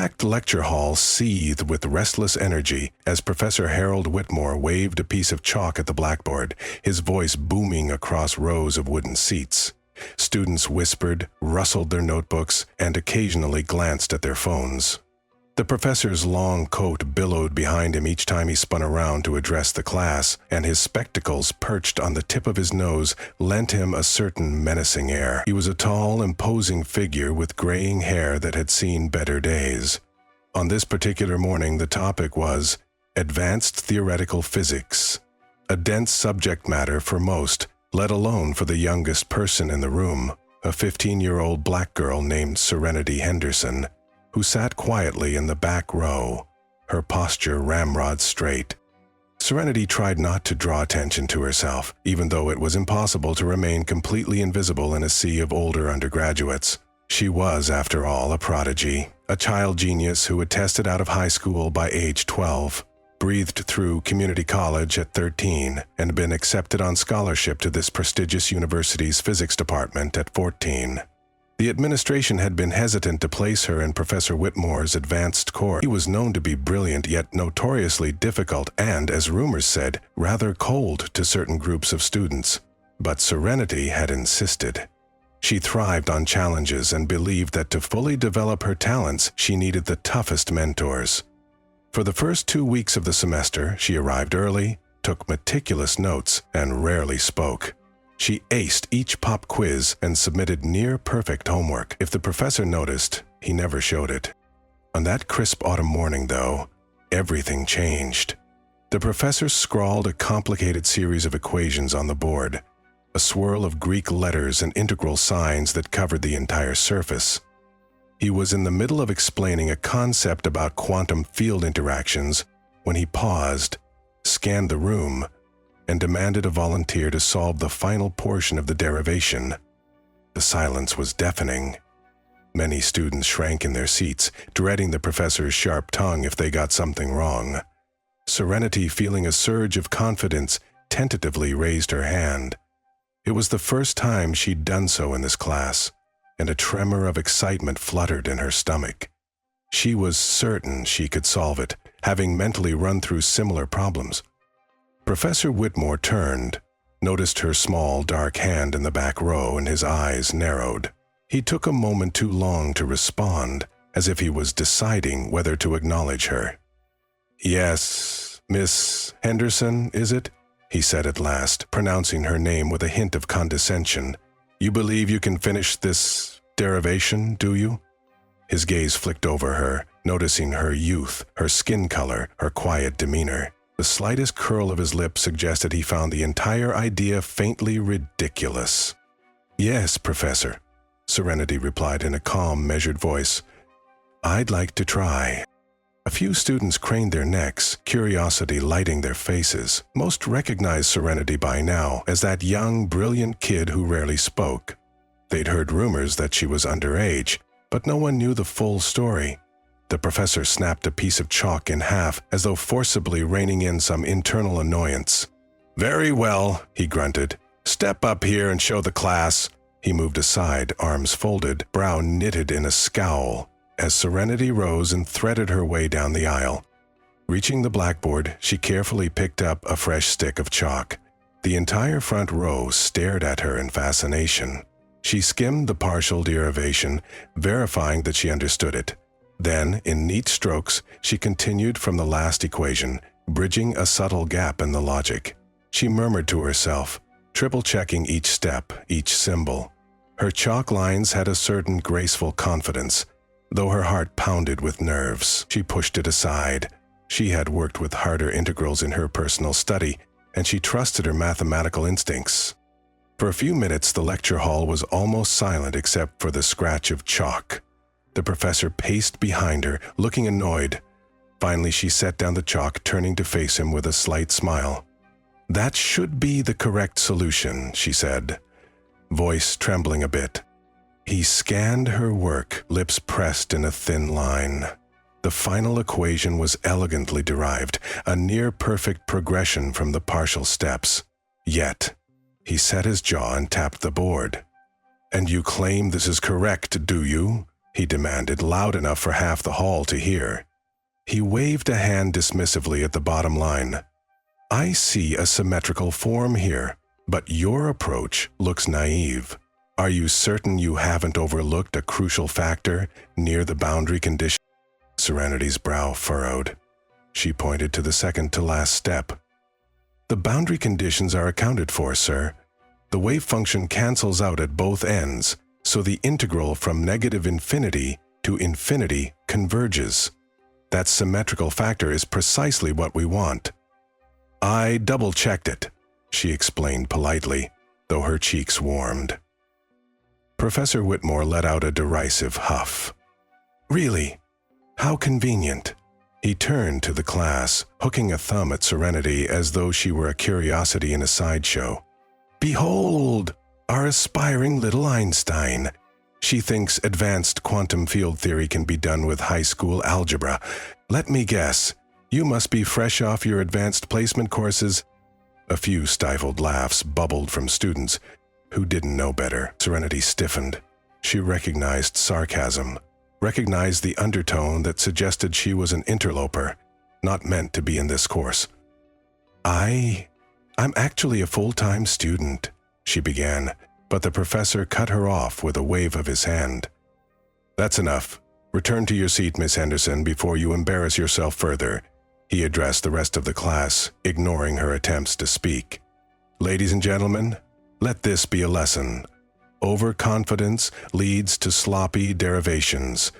packed lecture hall seethed with restless energy as Professor Harold Whitmore waved a piece of chalk at the blackboard, his voice booming across rows of wooden seats. Students whispered, rustled their notebooks, and occasionally glanced at their phones. The professor's long coat billowed behind him each time he spun around to address the class, and his spectacles perched on the tip of his nose lent him a certain menacing air. He was a tall, imposing figure with graying hair that had seen better days. On this particular morning, the topic was advanced theoretical physics, a dense subject matter for most, let alone for the youngest person in the room, a 15-year-old black girl named Serenity Henderson, who sat quietly in the back row, her posture ramrod straight. Serenity tried not to draw attention to herself, even though it was impossible to remain completely invisible in a sea of older undergraduates. She was, after all, a prodigy, a child genius who had tested out of high school by age 12, breathed through community college at 13, and been accepted on scholarship to this prestigious university's physics department at 14. The administration had been hesitant to place her in Professor Whitmore's advanced course. He was known to be brilliant yet notoriously difficult and, as rumors said, rather cold to certain groups of students. But Serenity had insisted. She thrived on challenges and believed that to fully develop her talents, she needed the toughest mentors. For the first 2 weeks of the semester, she arrived early, took meticulous notes, and rarely spoke. She aced each pop quiz and submitted near-perfect homework. If the professor noticed, he never showed it. On that crisp autumn morning, though, everything changed. The professor scrawled a complicated series of equations on the board, a swirl of Greek letters and integral signs that covered the entire surface. He was in the middle of explaining a concept about quantum field interactions when he paused, scanned the room, and demanded a volunteer to solve the final portion of the derivation. The silence was deafening. Many students shrank in their seats, dreading the professor's sharp tongue if they got something wrong. Serenity, feeling a surge of confidence, tentatively raised her hand. It was the first time she'd done so in this class, and a tremor of excitement fluttered in her stomach. She was certain she could solve it, having mentally run through similar problems. Professor Whitmore turned, noticed her small, dark hand in the back row, and his eyes narrowed. He took a moment too long to respond, as if he was deciding whether to acknowledge her. "Yes, Miss Henderson, is it?" he said at last, pronouncing her name with a hint of condescension. "You believe you can finish this derivation, do you?" His gaze flicked over her, noticing her youth, her skin color, her quiet demeanor. The slightest curl of his lip suggested he found the entire idea faintly ridiculous. "Yes, Professor," Serenity replied in a calm, measured voice. "I'd like to try." A few students craned their necks, curiosity lighting their faces. Most recognized Serenity by now as that young, brilliant kid who rarely spoke. They'd heard rumors that she was underage, but no one knew the full story. The professor snapped a piece of chalk in half, as though forcibly reining in some internal annoyance. "Very well," he grunted. "Step up here and show the class." He moved aside, arms folded, brow knitted in a scowl, as Serenity rose and threaded her way down the aisle. Reaching the blackboard, she carefully picked up a fresh stick of chalk. The entire front row stared at her in fascination. She skimmed the partial derivation, verifying that she understood it. Then, in neat strokes, she continued from the last equation, bridging a subtle gap in the logic. She murmured to herself, triple-checking each step, each symbol. Her chalk lines had a certain graceful confidence, though her heart pounded with nerves. She pushed it aside. She had worked with harder integrals in her personal study, and she trusted her mathematical instincts. For a few minutes, the lecture hall was almost silent except for the scratch of chalk. The professor paced behind her, looking annoyed. Finally, she set down the chalk, turning to face him with a slight smile. "That should be the correct solution," she said, voice trembling a bit. He scanned her work, lips pressed in a thin line. The final equation was elegantly derived, a near-perfect progression from the partial steps. Yet, he set his jaw and tapped the board. "And you claim this is correct, do you?" he demanded, loud enough for half the hall to hear. He waved a hand dismissively at the bottom line. I see a symmetrical form here, but your approach looks naive. Are you certain you haven't overlooked a crucial factor near the boundary condition? Serenity's brow furrowed. She pointed to the second-to-last step. The boundary conditions are accounted for, sir. The wave function cancels out at both ends, so the integral from negative infinity to infinity converges. That symmetrical factor is precisely what we want. I double-checked it, she explained politely, though her cheeks warmed. Professor Whitmore let out a derisive huff. Really? How convenient. He turned to the class, hooking a thumb at Serenity as though she were a curiosity in a sideshow. Behold, our aspiring little Einstein. She thinks advanced quantum field theory can be done with high school algebra. Let me guess, you must be fresh off your advanced placement courses. A few stifled laughs bubbled from students who didn't know better. Serenity stiffened. She recognized sarcasm, recognized the undertone that suggested she was an interloper, not meant to be in this course. I'm actually a full-time student, she began, but the professor cut her off with a wave of his hand. That's enough. Return to your seat, Miss Henderson, before you embarrass yourself further. He addressed the rest of the class, ignoring her attempts to speak. Ladies and gentlemen, let this be a lesson. Overconfidence leads to sloppy derivations.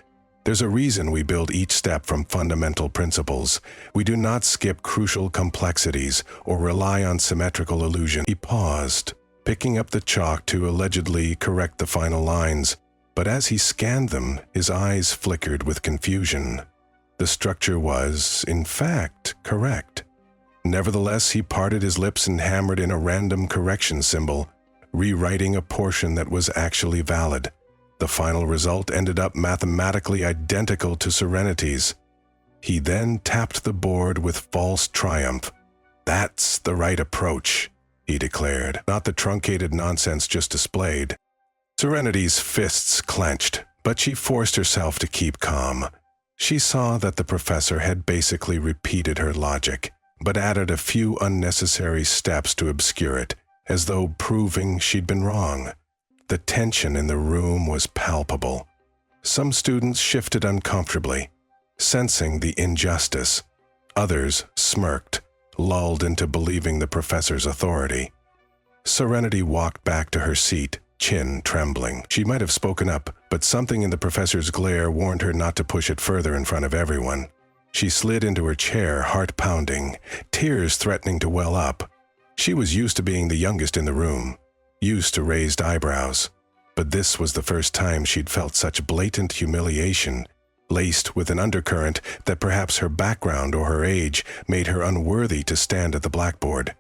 There's a reason we build each step from fundamental principles. We do not skip crucial complexities or rely on symmetrical illusion. He paused, picking up the chalk to allegedly correct the final lines, but as he scanned them, his eyes flickered with confusion. The structure was, in fact, correct. Nevertheless, he parted his lips and hammered in a random correction symbol, rewriting a portion that was actually valid. The final result ended up mathematically identical to Serenity's. He then tapped the board with false triumph. That's the right approach, he declared, not the truncated nonsense just displayed. Serenity's fists clenched, but she forced herself to keep calm. She saw that the professor had basically repeated her logic, but added a few unnecessary steps to obscure it, as though proving she'd been wrong. The tension in the room was palpable. Some students shifted uncomfortably, sensing the injustice. Others smirked, lulled into believing the professor's authority. Serenity walked back to her seat, chin trembling. She might have spoken up, but something in the professor's glare warned her not to push it further in front of everyone. She slid into her chair, heart pounding, tears threatening to well up. She was used to being the youngest in the room, used to raised eyebrows, but this was the first time she'd felt such blatant humiliation, laced with an undercurrent that perhaps her background or her age made her unworthy to stand at the blackboard.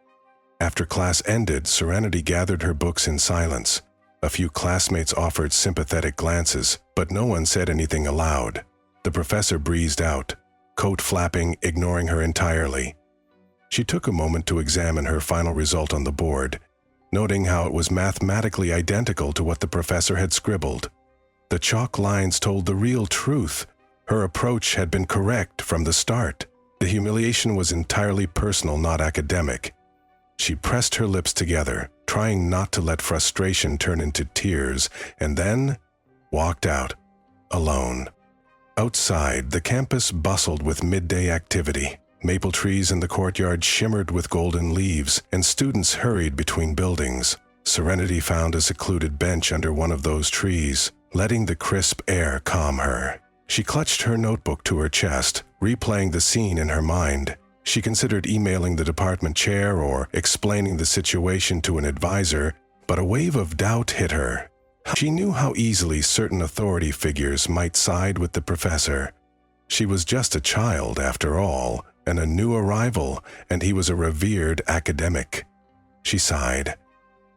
After class ended, Serenity gathered her books in silence. A few classmates offered sympathetic glances, but no one said anything aloud. The professor breezed out, coat flapping, ignoring her entirely. She took a moment to examine her final result on the board, noting how it was mathematically identical to what the professor had scribbled. The chalk lines told the real truth. Her approach had been correct from the start. The humiliation was entirely personal, not academic. She pressed her lips together, trying not to let frustration turn into tears, and then walked out, alone. Outside, the campus bustled with midday activity. Maple trees in the courtyard shimmered with golden leaves, and students hurried between buildings. Serenity found a secluded bench under one of those trees, letting the crisp air calm her. She clutched her notebook to her chest, replaying the scene in her mind. She considered emailing the department chair or explaining the situation to an advisor, but a wave of doubt hit her. She knew how easily certain authority figures might side with the professor. She was just a child, after all, and a new arrival, and he was a revered academic. She sighed,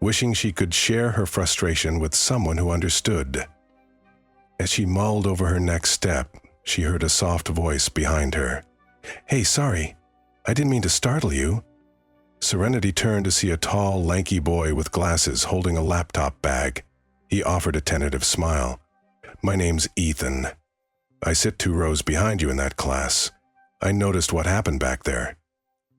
wishing she could share her frustration with someone who understood. As she mulled over her next step, she heard a soft voice behind her. "Hey, sorry, I didn't mean to startle you." Serenity turned to see a tall, lanky boy with glasses holding a laptop bag. He offered a tentative smile. My name's Ethan. I sit 2 rows behind you in that class. I noticed what happened back there.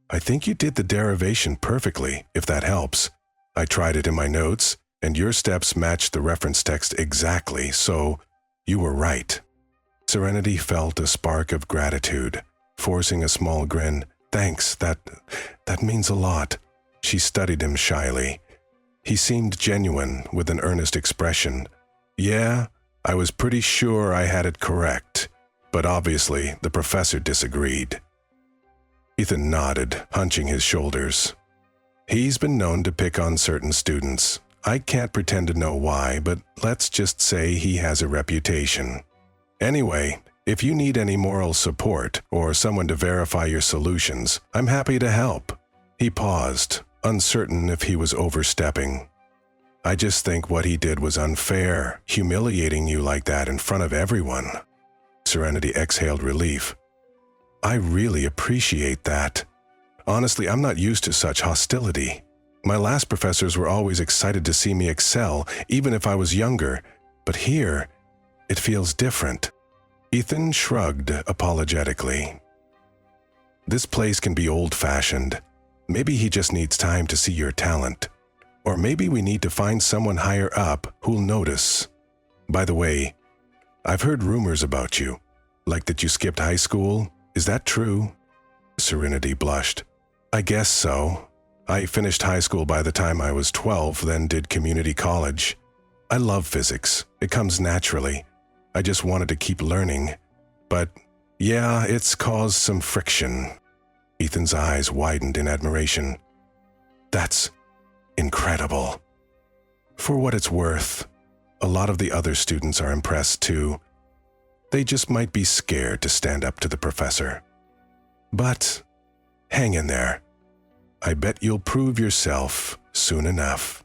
I think you did the derivation perfectly, if that helps. I tried it in my notes, and your steps matched the reference text exactly, so you were right. Serenity felt a spark of gratitude, forcing a small grin. Thanks, that means a lot. She studied him shyly. He seemed genuine, with an earnest expression. Yeah, I was pretty sure I had it correct, but obviously the professor disagreed. Ethan nodded, hunching his shoulders. He's been known to pick on certain students. I can't pretend to know why, but let's just say he has a reputation. Anyway, if you need any moral support or someone to verify your solutions, I'm happy to help. He paused, uncertain if he was overstepping. I just think what he did was unfair, humiliating you like that in front of everyone. Serenity exhaled relief. I really appreciate that. Honestly, I'm not used to such hostility. My last professors were always excited to see me excel, even if I was younger, but here, it feels different. Ethan shrugged apologetically. This place can be old-fashioned. Maybe he just needs time to see your talent. Or maybe we need to find someone higher up who'll notice. By the way, I've heard rumors about you, like that you skipped high school. Is that true? Serenity blushed. I guess so. I finished high school by the time I was 12, then did community college. I love physics. It comes naturally. I just wanted to keep learning. But yeah, it's caused some friction. Ethan's eyes widened in admiration. That's incredible. For what it's worth, a lot of the other students are impressed too. They just might be scared to stand up to the professor. But hang in there. I bet you'll prove yourself soon enough.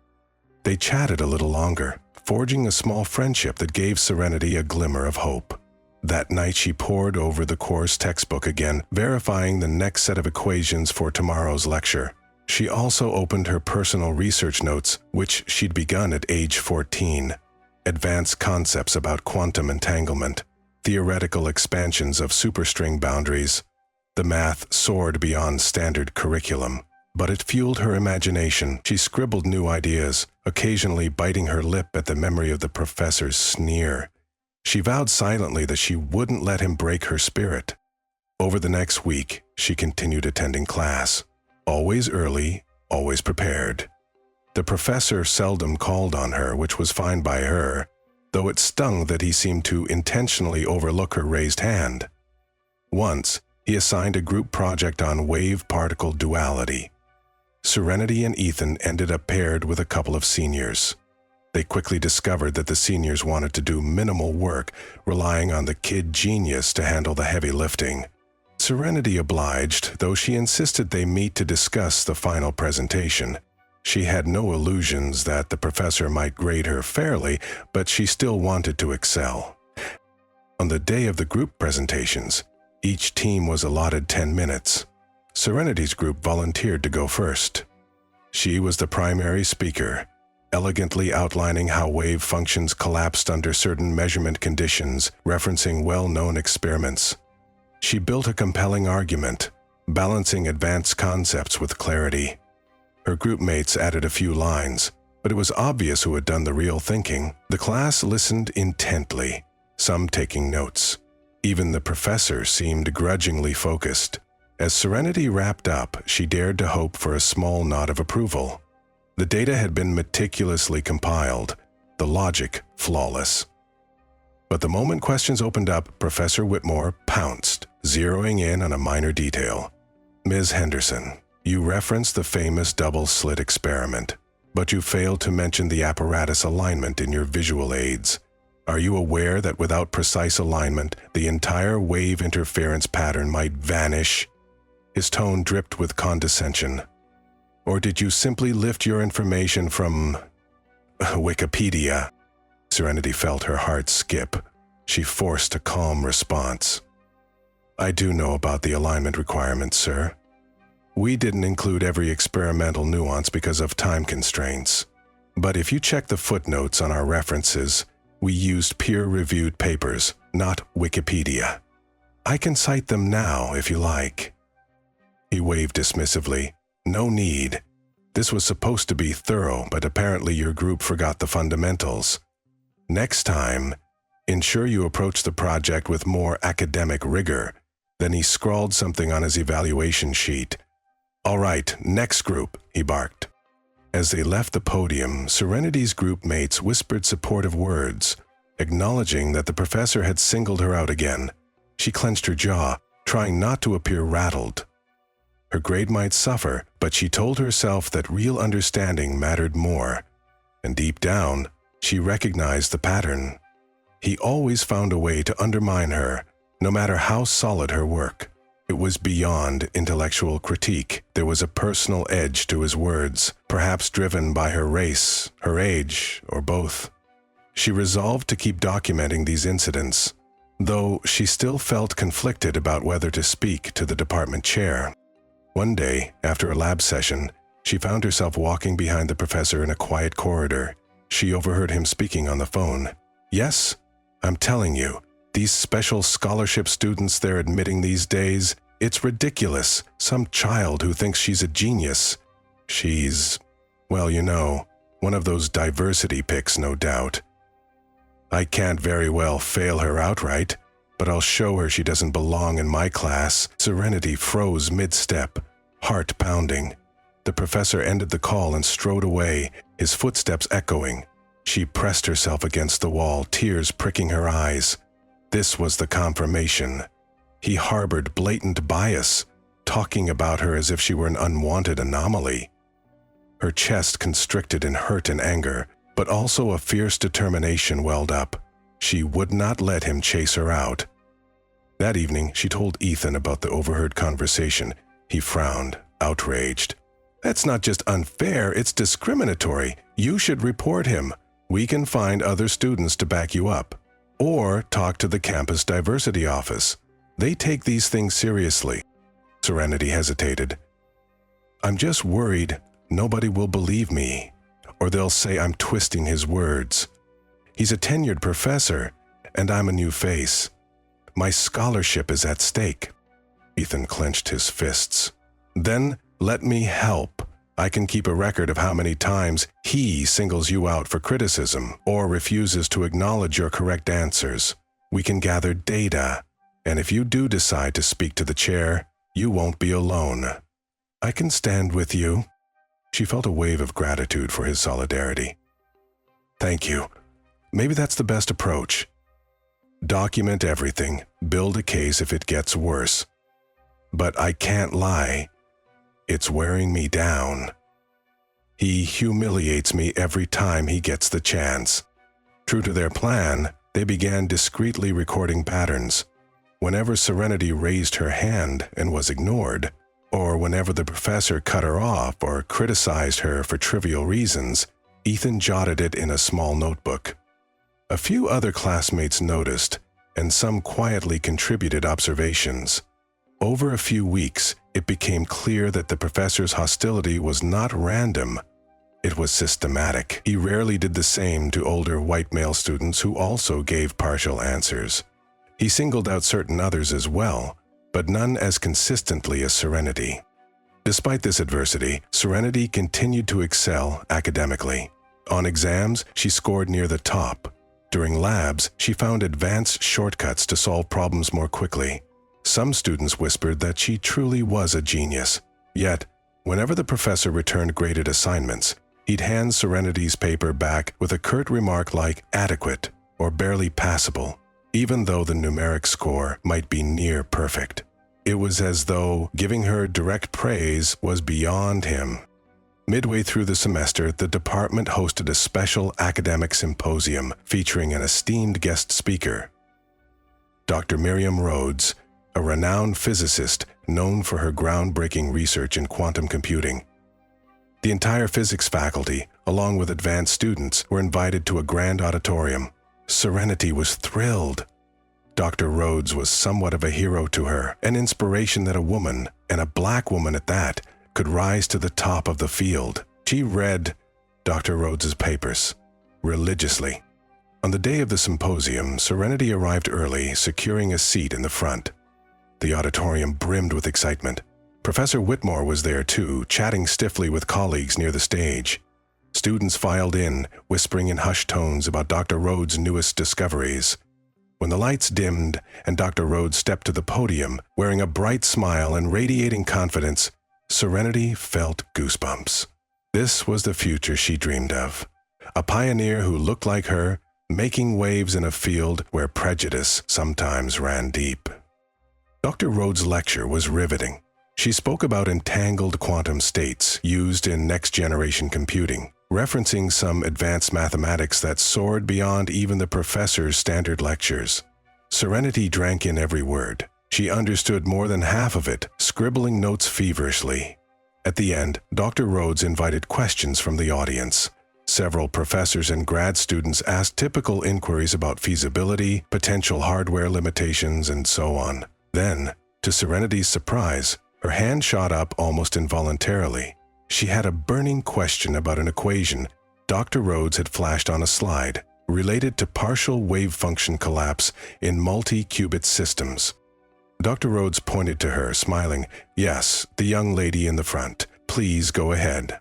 They chatted a little longer, forging a small friendship that gave Serenity a glimmer of hope. That night she pored over the course textbook again, verifying the next set of equations for tomorrow's lecture. She also opened her personal research notes, which she'd begun at age 14. Advanced concepts about quantum entanglement, theoretical expansions of superstring boundaries. The math soared beyond standard curriculum, but it fueled her imagination. She scribbled new ideas, occasionally biting her lip at the memory of the professor's sneer. She vowed silently that she wouldn't let him break her spirit. Over the next week, she continued attending class. Always early, always prepared. The professor seldom called on her, which was fine by her, though it stung that he seemed to intentionally overlook her raised hand. Once, he assigned a group project on wave-particle duality. Serenity and Ethan ended up paired with a couple of seniors. They quickly discovered that the seniors wanted to do minimal work, relying on the kid genius to handle the heavy lifting. Serenity obliged, though she insisted they meet to discuss the final presentation. She had no illusions that the professor might grade her fairly, but she still wanted to excel. On the day of the group presentations, each team was allotted 10 minutes. Serenity's group volunteered to go first. She was the primary speaker, elegantly outlining how wave functions collapsed under certain measurement conditions, referencing well-known experiments. She built a compelling argument, balancing advanced concepts with clarity. Her group mates added a few lines, but it was obvious who had done the real thinking. The class listened intently, some taking notes. Even the professor seemed grudgingly focused. As Serenity wrapped up, she dared to hope for a small nod of approval. The data had been meticulously compiled, the logic flawless. But the moment questions opened up, Professor Whitmore pounced, zeroing in on a minor detail. Ms. Henderson, you referenced the famous double-slit experiment, but you failed to mention the apparatus alignment in your visual aids. Are you aware that without precise alignment, the entire wave interference pattern might vanish? His tone dripped with condescension. Or did you simply lift your information from Wikipedia? Serenity felt her heart skip. She forced a calm response. I do know about the alignment requirements, sir. We didn't include every experimental nuance because of time constraints. But if you check the footnotes on our references, We used peer-reviewed papers, not Wikipedia. I can cite them now if you like." He waved dismissively. "No need. This was supposed to be thorough, but apparently your group forgot the fundamentals. Next time, ensure you approach the project with more academic rigor." Then he scrawled something on his evaluation sheet. "All right, next group," he barked. As they left the podium, Serenity's group mates whispered supportive words, acknowledging that the professor had singled her out again. She clenched her jaw, trying not to appear rattled. Her grade might suffer, but she told herself that real understanding mattered more. And deep down, she recognized the pattern. He always found a way to undermine her, no matter how solid her work. It was beyond intellectual critique. There was a personal edge to his words, perhaps driven by her race, her age, or both. She resolved to keep documenting these incidents, though she still felt conflicted about whether to speak to the department chair. One day, after a lab session, she found herself walking behind the professor in a quiet corridor. She overheard him speaking on the phone. "Yes, I'm telling you, these special scholarship students they're admitting these days, it's ridiculous. Some child who thinks she's a genius. She's, well, you know, one of those diversity picks, no doubt. I can't very well fail her outright, but I'll show her she doesn't belong in my class." Serenity froze mid-step, heart pounding. The professor ended the call and strode away, his footsteps echoing. She pressed herself against the wall, tears pricking her eyes. This was the confirmation. He harbored blatant bias, talking about her as if she were an unwanted anomaly. Her chest constricted in hurt and anger, but also a fierce determination welled up. She would not let him chase her out. That evening, she told Ethan about the overheard conversation. He frowned, outraged. "That's not just unfair, it's discriminatory. You should report him. We can find other students to back you up. Or talk to the campus diversity office. They take these things seriously." Serenity hesitated. "I'm just worried nobody will believe me, or they'll say I'm twisting his words. He's a tenured professor, and I'm a new face. My scholarship is at stake." Ethan clenched his fists. "Then let me help. I can keep a record of how many times he singles you out for criticism or refuses to acknowledge your correct answers. We can gather data, and if you do decide to speak to the chair, you won't be alone. I can stand with you." She felt a wave of gratitude for his solidarity. "Thank you. Maybe that's the best approach. Document everything, build a case if it gets worse. But I can't lie. It's wearing me down. He humiliates me every time he gets the chance." True to their plan, they began discreetly recording patterns. Whenever Serenity raised her hand and was ignored, or whenever the professor cut her off or criticized her for trivial reasons, Ethan jotted it in a small notebook. A few other classmates noticed, and some quietly contributed observations. Over a few weeks, it became clear that the professor's hostility was not random. It was systematic. He rarely did the same to older white male students who also gave partial answers. He singled out certain others as well, but none as consistently as Serenity. Despite this adversity, Serenity continued to excel academically. On exams, she scored near the top. During labs, she found advanced shortcuts to solve problems more quickly. Some students whispered that she truly was a genius. Yet, whenever the professor returned graded assignments, he'd hand Serenity's paper back with a curt remark like adequate or barely passable, even though the numeric score might be near perfect. It was as though giving her direct praise was beyond him. Midway through the semester, the department hosted a special academic symposium featuring an esteemed guest speaker. Dr. Miriam Rhodes, a renowned physicist known for her groundbreaking research in quantum computing. The entire physics faculty, along with advanced students, were invited to a grand auditorium. Serenity was thrilled. Dr. Rhodes was somewhat of a hero to her, an inspiration that a woman, and a black woman at that, could rise to the top of the field. She read Dr. Rhodes's papers religiously. On the day of the symposium, Serenity arrived early, securing a seat in the front. The auditorium brimmed with excitement. Professor Whitmore was there too, chatting stiffly with colleagues near the stage. Students filed in, whispering in hushed tones about Dr. Rhodes' newest discoveries. When the lights dimmed and Dr. Rhodes stepped to the podium, wearing a bright smile and radiating confidence, Serenity felt goosebumps. This was the future she dreamed of. A pioneer who looked like her, making waves in a field where prejudice sometimes ran deep. Dr. Rhodes' lecture was riveting. She spoke about entangled quantum states used in next-generation computing, referencing some advanced mathematics that soared beyond even the professor's standard lectures. Serenity drank in every word. She understood more than half of it, scribbling notes feverishly. At the end, Dr. Rhodes invited questions from the audience. Several professors and grad students asked typical inquiries about feasibility, potential hardware limitations, and so on. Then, to Serenity's surprise, her hand shot up almost involuntarily. She had a burning question about an equation Dr. Rhodes had flashed on a slide, related to partial wave function collapse in multi-qubit systems. Dr. Rhodes pointed to her, smiling. "Yes, the young lady in the front. Please go ahead."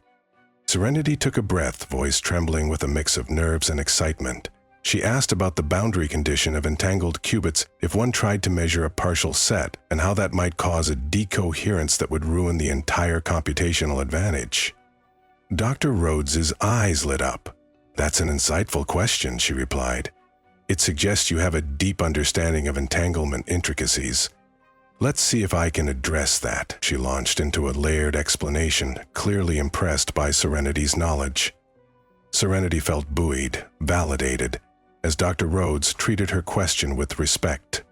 Serenity took a breath, voice trembling with a mix of nerves and excitement. She asked about the boundary condition of entangled qubits if one tried to measure a partial set, and how that might cause a decoherence that would ruin the entire computational advantage. Dr. Rhodes's eyes lit up. "That's an insightful question," she replied. "It suggests you have a deep understanding of entanglement intricacies. Let's see if I can address that." She launched into a layered explanation, clearly impressed by Serenity's knowledge. Serenity felt buoyed, validated, as Dr. Rhodes treated her question with respect.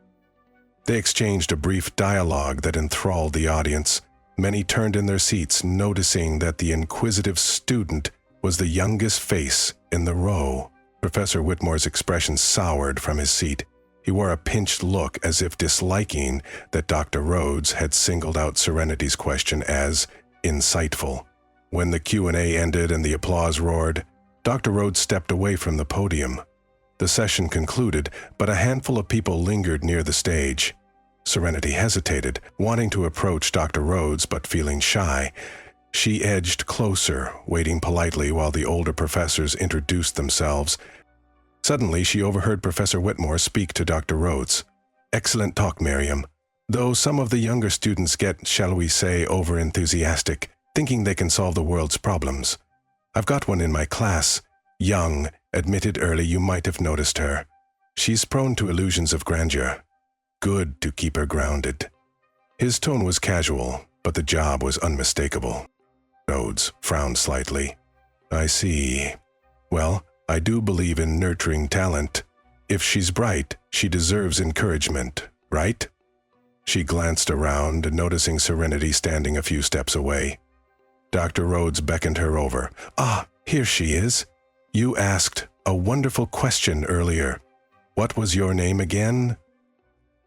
They exchanged a brief dialogue that enthralled the audience. Many turned in their seats, noticing that the inquisitive student was the youngest face in the row. Professor Whitmore's expression soured from his seat. He wore a pinched look as if disliking that Dr. Rhodes had singled out Serenity's question as insightful. When the Q&A ended and the applause roared, Dr. Rhodes stepped away from the podium. The session concluded, but a handful of people lingered near the stage. Serenity hesitated, wanting to approach Dr. Rhodes but feeling shy. She edged closer, waiting politely while the older professors introduced themselves. Suddenly, she overheard Professor Whitmore speak to Dr. Rhodes. "Excellent talk, Miriam. Though some of the younger students get, shall we say, over-enthusiastic, thinking they can solve the world's problems. I've got one in my class. Young, admitted early you might have noticed her. She's prone to illusions of grandeur. Good to keep her grounded." His tone was casual, but the job was unmistakable. Rhodes frowned slightly. "I see. Well, I do believe in nurturing talent. If she's bright, she deserves encouragement, right?" She glanced around, noticing Serenity standing a few steps away. Dr. Rhodes beckoned her over. "Ah, here she is. You asked a wonderful question earlier. What was your name again?"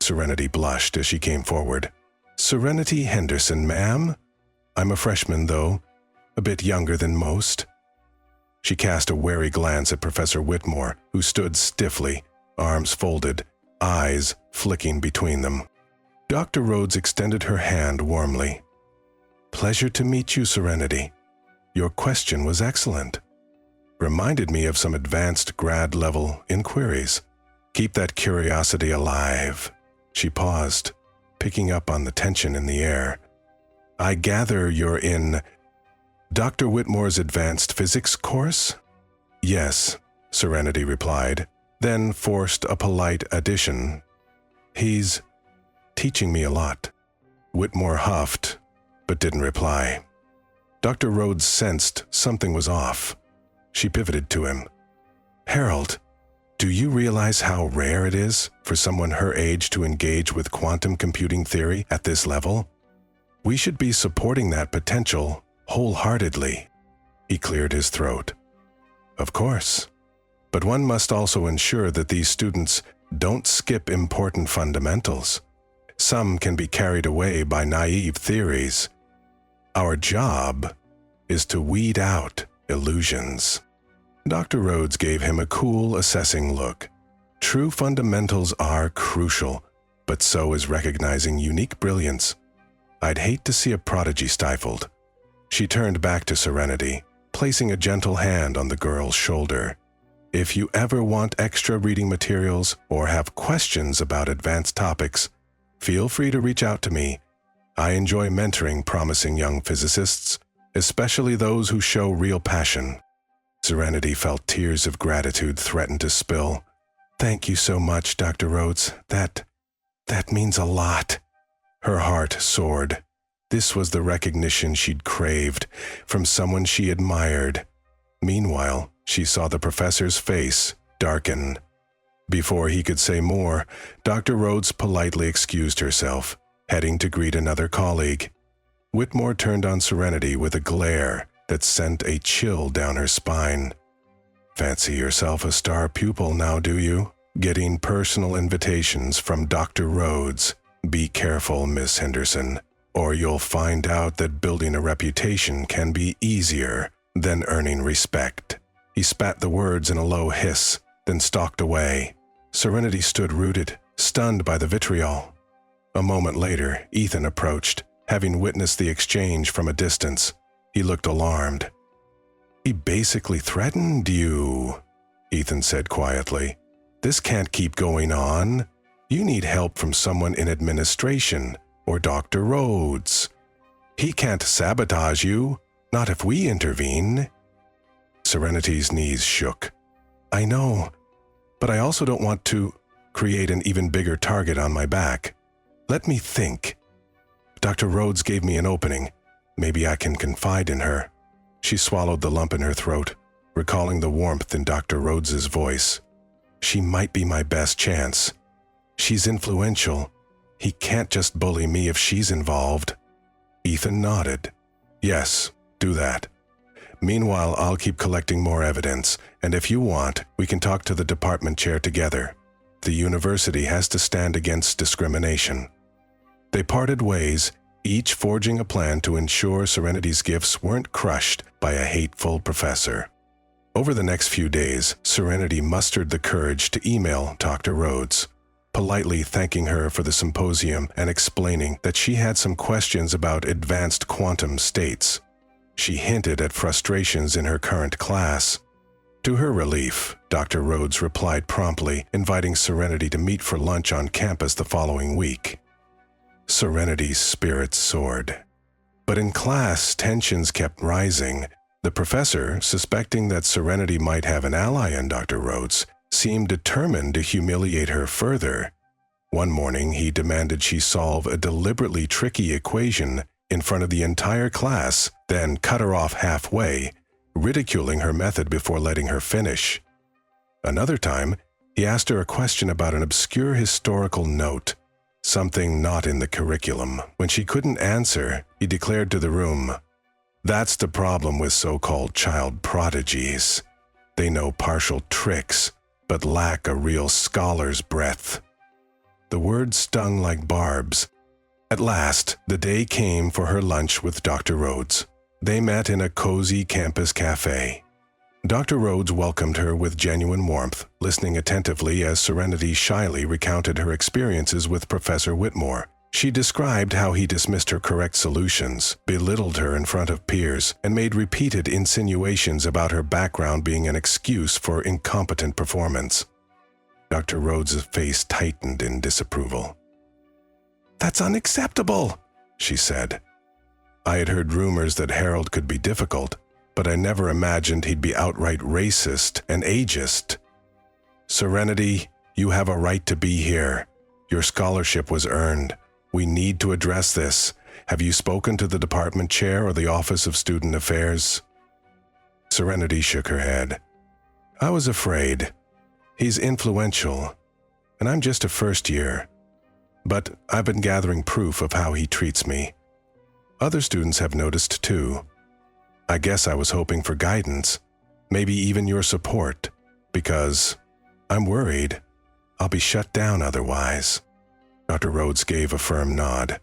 Serenity blushed as she came forward. "Serenity Henderson, ma'am. I'm a freshman, though. A bit younger than most." She cast a wary glance at Professor Whitmore, who stood stiffly, arms folded, eyes flicking between them. Dr. Rhodes extended her hand warmly. "Pleasure to meet you, Serenity. Your question was excellent. Reminded me of some advanced grad-level inquiries. Keep that curiosity alive." She paused, picking up on the tension in the air. "I gather you're in Dr. Whitmore's advanced physics course?" "Yes," Serenity replied, then forced a polite addition. "He's teaching me a lot." Whitmore huffed, but didn't reply. Dr. Rhodes sensed something was off. She pivoted to him. "Harold, do you realize how rare it is for someone her age to engage with quantum computing theory at this level? We should be supporting that potential wholeheartedly." He cleared his throat. "Of course. But one must also ensure that these students don't skip important fundamentals. Some can be carried away by naive theories. Our job is to weed out illusions." Dr. Rhodes gave him a cool, assessing look. True fundamentals are crucial, but so is recognizing unique brilliance. I'd hate to see a prodigy stifled. She turned back to Serenity, placing a gentle hand on the girl's shoulder. If you ever want extra reading materials or have questions about advanced topics, feel free to reach out to me. I enjoy mentoring promising young physicists, especially those who show real passion. Serenity felt tears of gratitude threaten to spill. Thank you so much, Dr. Rhodes. That means a lot. Her heart soared. This was the recognition she'd craved from someone she admired. Meanwhile, she saw the professor's face darken. Before he could say more, Dr. Rhodes politely excused herself, heading to greet another colleague. Whitmore turned on Serenity with a glare that sent a chill down her spine. Fancy yourself a star pupil now, do you? Getting personal invitations from Dr. Rhodes. Be careful, Miss Henderson, or you'll find out that building a reputation can be easier than earning respect. He spat the words in a low hiss, then stalked away. Serenity stood rooted, stunned by the vitriol. A moment later, Ethan approached, having witnessed the exchange from a distance. He looked alarmed. He basically threatened you, Ethan said quietly. This can't keep going on. You need help from someone in administration or Dr. Rhodes. He can't sabotage you, not if we intervene. Serenity's knees shook. I know, but I also don't want to create an even bigger target on my back. Let me think. Dr. Rhodes gave me an opening. Maybe I can confide in her. She swallowed the lump in her throat, recalling the warmth in Dr. Rhodes's voice. She might be my best chance. She's influential. He can't just bully me if she's involved. Ethan nodded. Yes, do that. Meanwhile, I'll keep collecting more evidence, and if you want, we can talk to the department chair together. The university has to stand against discrimination. They parted ways, each forging a plan to ensure Serenity's gifts weren't crushed by a hateful professor. Over the next few days, Serenity mustered the courage to email Dr. Rhodes, politely thanking her for the symposium and explaining that she had some questions about advanced quantum states. She hinted at frustrations in her current class. To her relief, Dr. Rhodes replied promptly, inviting Serenity to meet for lunch on campus the following week. Serenity's spirits soared. But in class, tensions kept rising. The professor, suspecting that Serenity might have an ally in Dr. Rhodes, seemed determined to humiliate her further. One morning, he demanded she solve a deliberately tricky equation in front of the entire class, then cut her off halfway, ridiculing her method before letting her finish. Another time, he asked her a question about an obscure historical note, something not in the curriculum. When she couldn't answer, he declared to the room, "That's the problem with so-called child prodigies. They know partial tricks, but lack a real scholar's breadth." The words stung like barbs. At last, the day came for her lunch with Dr. Rhodes. They met in a cozy campus cafe. Dr. Rhodes welcomed her with genuine warmth, listening attentively as Serenity shyly recounted her experiences with Professor Whitmore. She described how he dismissed her correct solutions, belittled her in front of peers, and made repeated insinuations about her background being an excuse for incompetent performance. Dr. Rhodes' face tightened in disapproval. "That's unacceptable," she said. I had heard rumors that Harold could be difficult, but I never imagined he'd be outright racist and ageist. "Serenity, you have a right to be here. Your scholarship was earned. We need to address this. Have you spoken to the department chair or the Office of Student Affairs?" Serenity shook her head. "I was afraid. He's influential, and I'm just a first year. But I've been gathering proof of how he treats me. Other students have noticed too. I guess I was hoping for guidance, maybe even your support, because I'm worried I'll be shut down otherwise." Dr. Rhodes gave a firm nod.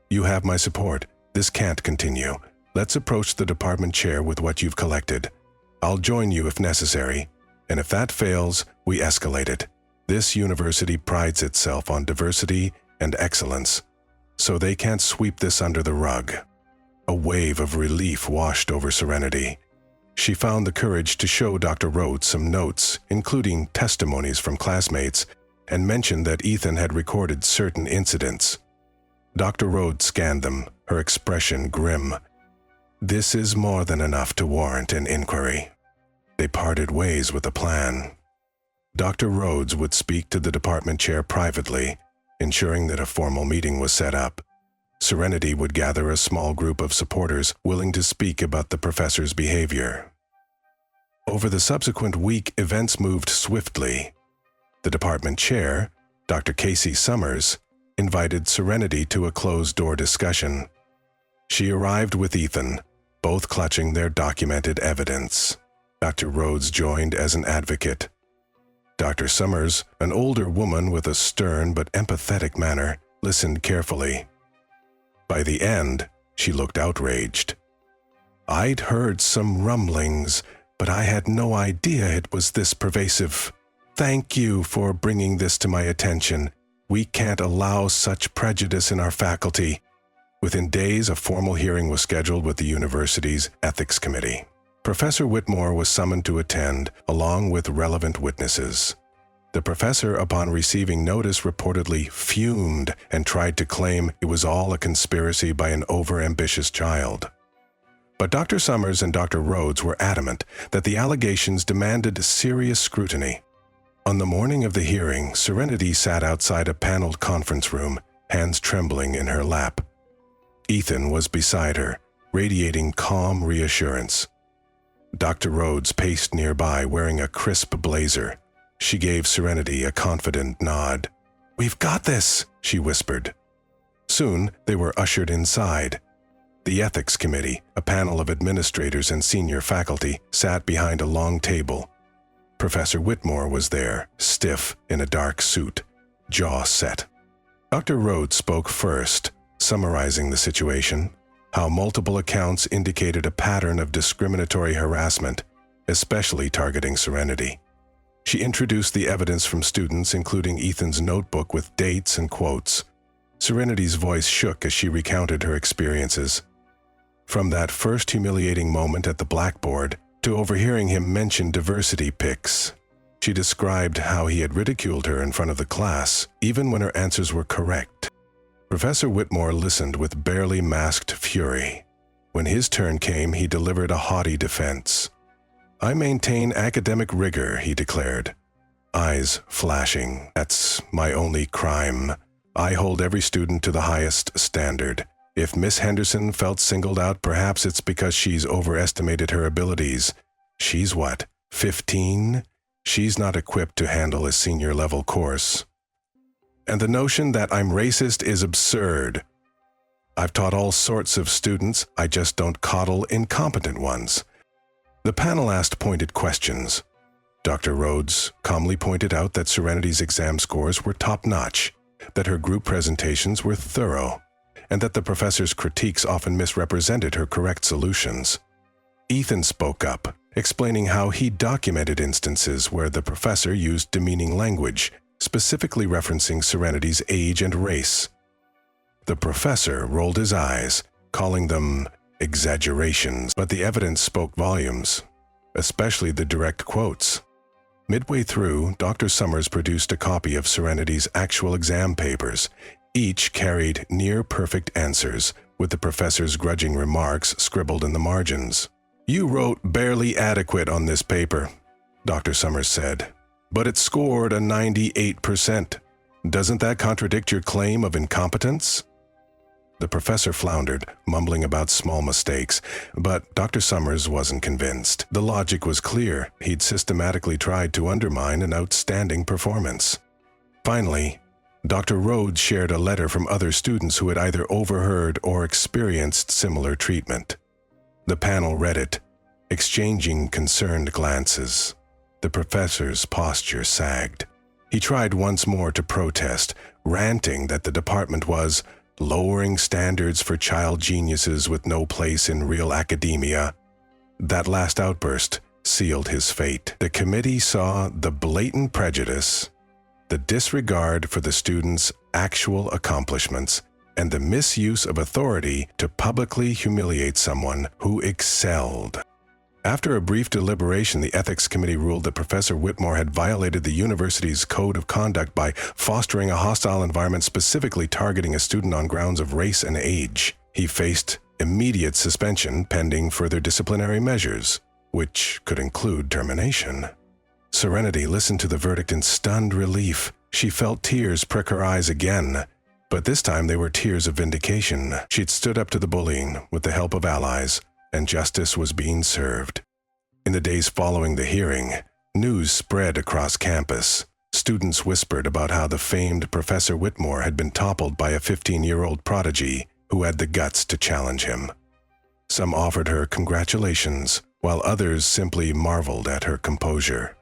"You have my support. This can't continue. Let's approach the department chair with what you've collected. I'll join you if necessary, and if that fails, we escalate it. This university prides itself on diversity and excellence, so they can't sweep this under the rug." A wave of relief washed over Serenity. She found the courage to show Dr. Rhodes some notes, including testimonies from classmates, and mentioned that Ethan had recorded certain incidents. Dr. Rhodes scanned them, her expression grim. "This is more than enough to warrant an inquiry." They parted ways with a plan. Dr. Rhodes would speak to the department chair privately, ensuring that a formal meeting was set up. Serenity would gather a small group of supporters willing to speak about the professor's behavior. Over the subsequent week, events moved swiftly. The department chair, Dr. Casey Summers, invited Serenity to a closed-door discussion. She arrived with Ethan, both clutching their documented evidence. Dr. Rhodes joined as an advocate. Dr. Summers, an older woman with a stern but empathetic manner, listened carefully. By the end, she looked outraged. "I'd heard some rumblings, but I had no idea it was this pervasive. Thank you for bringing this to my attention. We can't allow such prejudice in our faculty." Within days, a formal hearing was scheduled with the university's ethics committee. Professor Whitmore was summoned to attend, along with relevant witnesses. The professor, upon receiving notice, reportedly fumed and tried to claim it was all a conspiracy by an overambitious child. But Dr. Summers and Dr. Rhodes were adamant that the allegations demanded serious scrutiny. On the morning of the hearing, Serenity sat outside a paneled conference room, hands trembling in her lap. Ethan was beside her, radiating calm reassurance. Dr. Rhodes paced nearby, wearing a crisp blazer. She gave Serenity a confident nod. "We've got this," she whispered. Soon, they were ushered inside. The ethics committee, a panel of administrators and senior faculty, sat behind a long table. Professor Whitmore was there, stiff in a dark suit, jaw set. Dr. Rhodes spoke first, summarizing the situation, how multiple accounts indicated a pattern of discriminatory harassment, especially targeting Serenity. She introduced the evidence from students, including Ethan's notebook with dates and quotes. Serenity's voice shook as she recounted her experiences. From that first humiliating moment at the blackboard to overhearing him mention diversity pics, she described how he had ridiculed her in front of the class, even when her answers were correct. Professor Whitmore listened with barely masked fury. When his turn came, he delivered a haughty defense. "I maintain academic rigor," he declared, eyes flashing. "That's my only crime. I hold every student to the highest standard. If Miss Henderson felt singled out, perhaps it's because she's overestimated her abilities. She's what, 15? She's not equipped to handle a senior-level course. And the notion that I'm racist is absurd. I've taught all sorts of students, I just don't coddle incompetent ones." The panel asked pointed questions. Dr. Rhodes calmly pointed out that Serenity's exam scores were top-notch, that her group presentations were thorough, and that the professor's critiques often misrepresented her correct solutions. Ethan spoke up, explaining how he documented instances where the professor used demeaning language, specifically referencing Serenity's age and race. The professor rolled his eyes, calling them exaggerations, but the evidence spoke volumes, especially the direct quotes. Midway through, Dr. Summers produced a copy of Serenity's actual exam papers. Each carried near-perfect answers, with the professor's grudging remarks scribbled in the margins. "You wrote barely adequate on this paper," Dr. Summers said, "but it scored a 98%. Doesn't that contradict your claim of incompetence?" The professor floundered, mumbling about small mistakes, but Dr. Summers wasn't convinced. The logic was clear. He'd systematically tried to undermine an outstanding performance. Finally, Dr. Rhodes shared a letter from other students who had either overheard or experienced similar treatment. The panel read it, exchanging concerned glances. The professor's posture sagged. He tried once more to protest, ranting that the department was lowering standards for child geniuses with no place in real academia. That last outburst sealed his fate. The committee saw the blatant prejudice, the disregard for the students' actual accomplishments, and the misuse of authority to publicly humiliate someone who excelled. After a brief deliberation, the ethics committee ruled that Professor Whitmore had violated the university's code of conduct by fostering a hostile environment specifically targeting a student on grounds of race and age. He faced immediate suspension pending further disciplinary measures, which could include termination. Serenity listened to the verdict in stunned relief. She felt tears prick her eyes again, but this time they were tears of vindication. She'd stood up to the bullying with the help of allies, and justice was being served. In the days following the hearing, news spread across campus. Students whispered about how the famed Professor Whitmore had been toppled by a 15-year-old prodigy who had the guts to challenge him. Some offered her congratulations, while others simply marveled at her composure.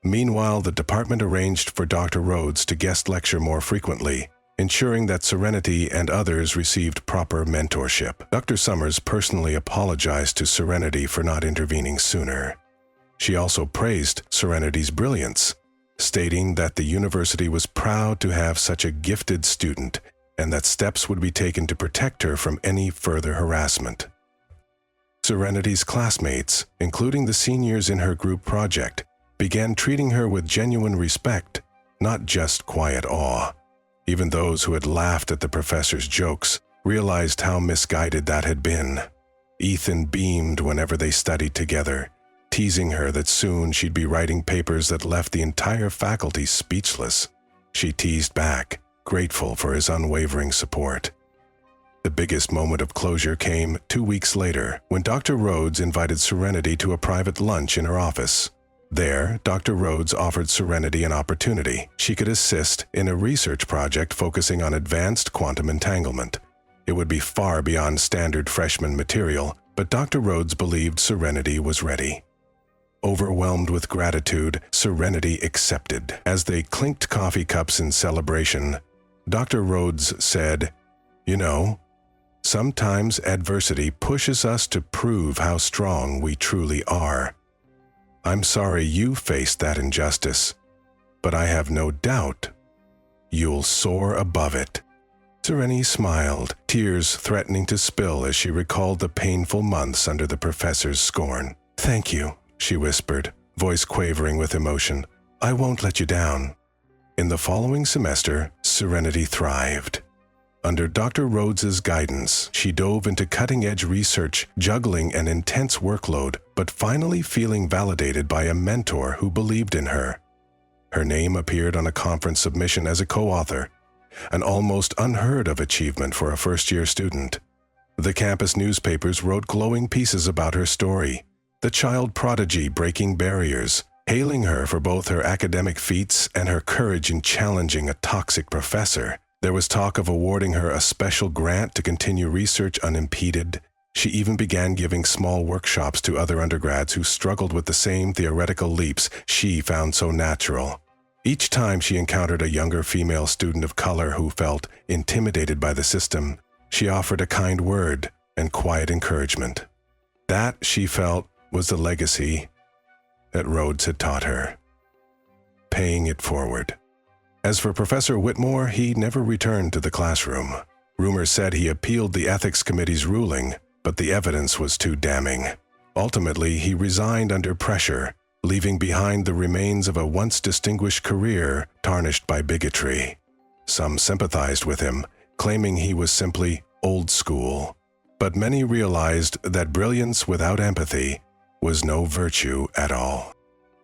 Meanwhile, the department arranged for Dr. Rhodes to guest lecture more frequently, ensuring that Serenity and others received proper mentorship. Dr. Summers personally apologized to Serenity for not intervening sooner. She also praised Serenity's brilliance, stating that the university was proud to have such a gifted student and that steps would be taken to protect her from any further harassment. Serenity's classmates, including the seniors in her group project, began treating her with genuine respect, not just quiet awe. Even those who had laughed at the professor's jokes realized how misguided that had been. Ethan beamed whenever they studied together, teasing her that soon she'd be writing papers that left the entire faculty speechless. She teased back, grateful for his unwavering support. The biggest moment of closure came 2 weeks later, when Dr. Rhodes invited Serenity to a private lunch in her office. There, Dr. Rhodes offered Serenity an opportunity. She could assist in a research project focusing on advanced quantum entanglement. It would be far beyond standard freshman material, but Dr. Rhodes believed Serenity was ready. Overwhelmed with gratitude, Serenity accepted. As they clinked coffee cups in celebration, Dr. Rhodes said, "You know, sometimes adversity pushes us to prove how strong we truly are. I'm sorry you faced that injustice, but I have no doubt you'll soar above it." Serenity smiled, tears threatening to spill as she recalled the painful months under the professor's scorn. "Thank you," she whispered, voice quavering with emotion. "I won't let you down." In the following semester, Serenity thrived. Under Dr. Rhodes's guidance, she dove into cutting-edge research, juggling an intense workload, but finally feeling validated by a mentor who believed in her. Her name appeared on a conference submission as a co-author, an almost unheard-of achievement for a first-year student. The campus newspapers wrote glowing pieces about her story, the child prodigy breaking barriers, hailing her for both her academic feats and her courage in challenging a toxic professor. There was talk of awarding her a special grant to continue research unimpeded. She even began giving small workshops to other undergrads who struggled with the same theoretical leaps she found so natural. Each time she encountered a younger female student of color who felt intimidated by the system, she offered a kind word and quiet encouragement. That, she felt, was the legacy that Rhodes had taught her, paying it forward. As for Professor Whitmore, he never returned to the classroom. Rumors said he appealed the ethics committee's ruling, but the evidence was too damning. Ultimately, he resigned under pressure, leaving behind the remains of a once distinguished career tarnished by bigotry. Some sympathized with him, claiming he was simply old school. But many realized that brilliance without empathy was no virtue at all.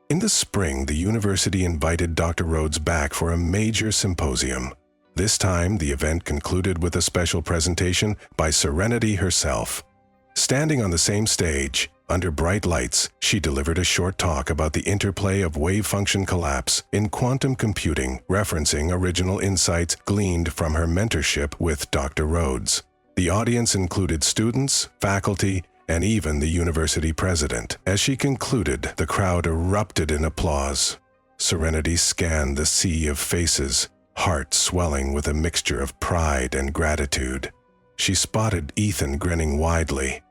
In the spring, the university invited Dr. Rhodes back for a major symposium. This time, the event concluded with a special presentation by Serenity herself. Standing on the same stage, under bright lights, she delivered a short talk about the interplay of wave function collapse in quantum computing, referencing original insights gleaned from her mentorship with Dr. Rhodes. The audience included students, faculty, and even the university president. As she concluded, the crowd erupted in applause. Serenity scanned the sea of faces, heart swelling with a mixture of pride and gratitude. She spotted Ethan grinning widely,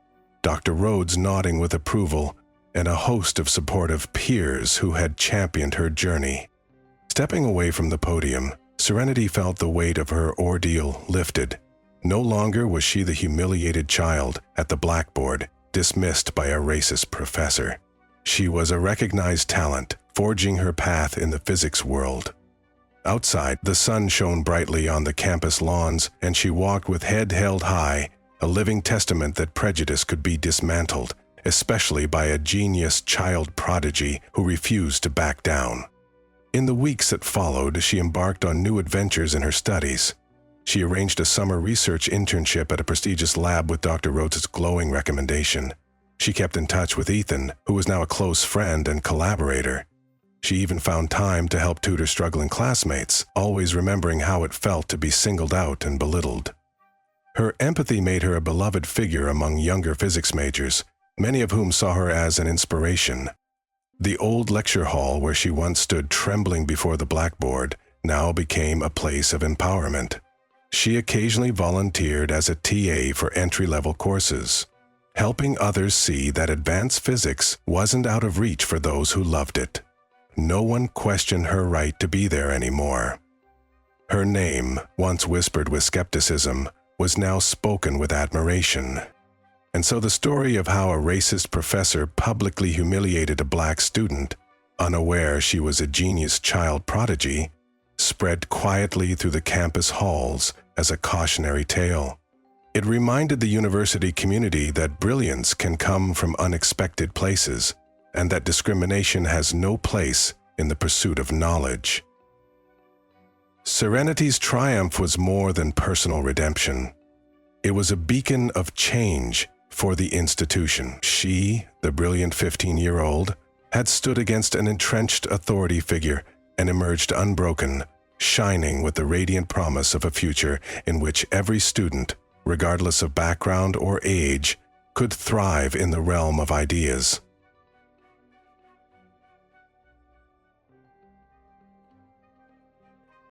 Dr. Rhodes nodding with approval, and a host of supportive peers who had championed her journey. Stepping away from the podium, Serenity felt the weight of her ordeal lifted. No longer was she the humiliated child at the blackboard, dismissed by a racist professor. She was a recognized talent, forging her path in the physics world. Outside, the sun shone brightly on the campus lawns, and she walked with head held high, a living testament that prejudice could be dismantled, especially by a genius child prodigy who refused to back down. In the weeks that followed, she embarked on new adventures in her studies. She arranged a summer research internship at a prestigious lab with Dr. Rhodes's glowing recommendation. She kept in touch with Ethan, who was now a close friend and collaborator. She even found time to help tutor struggling classmates, always remembering how it felt to be singled out and belittled. Her empathy made her a beloved figure among younger physics majors, many of whom saw her as an inspiration. The old lecture hall where she once stood trembling before the blackboard now became a place of empowerment. She occasionally volunteered as a TA for entry-level courses, helping others see that advanced physics wasn't out of reach for those who loved it. No one questioned her right to be there anymore. Her name, once whispered with skepticism, was now spoken with admiration. And so the story of how a racist professor publicly humiliated a black student, unaware she was a genius child prodigy, spread quietly through the campus halls as a cautionary tale. It reminded the university community that brilliance can come from unexpected places, and that discrimination has no place in the pursuit of knowledge. Serenity's triumph was more than personal redemption. It was a beacon of change for the institution. She, the brilliant 15-year-old, had stood against an entrenched authority figure and emerged unbroken, shining with the radiant promise of a future in which every student, regardless of background or age, could thrive in the realm of ideas.